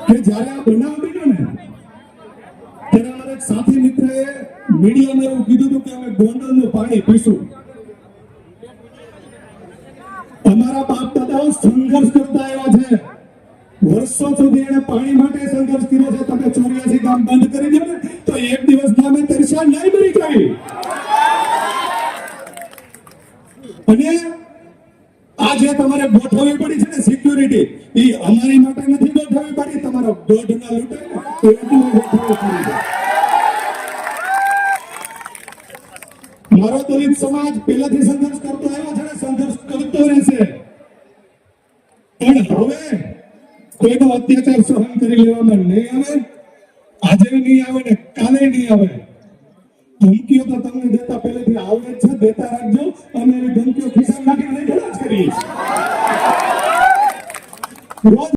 કે જ્યારે આ બનાવ બન્યો ને ત્યારે અમારા એક સાથી મિત્રએ મીડિયામાં એવું કીધું હતું કે અમે ગોંડલનું પાણી પીશું. અમારા બાપ દાદાઓ સંઘર્ષ કરતા આવ્યા છે, વર્ષો સુધી એને પાણી માટે સંઘર્ષ કર્યો છે. તમે 84 ગામ બંધ કરી દો ને તો એક દિવસમાં અમે તરસ્યા નહીં મરી ગઈ. અને આજે તમારે ગોઠવવી પડી છે ને સિક્યુરિટી, એ અમારી માટે નથી ગોઠવવી પડી, તમારો દોઢ ના લૂંટે એટલું ગોઠવવી પડી. મારો દલિત સમાજ પહેલાથી સંઘર્ષ કરતો આવ્યો છે ને સંઘર્ષ કરતો રહેશે. પણ હવે કોઈનો અત્યાચાર સહન કરી લેવામાં નહીં આવે, આજે નહીં આવે ને કાલે નહીં આવે. ધમકીઓ તો તમને દેતા પહેલેથી આવડે છે, દેતા રાખજો. અમે એવી ધમકીઓ ખિસ્સામાં નાખીને ઘણા જ કરીએ.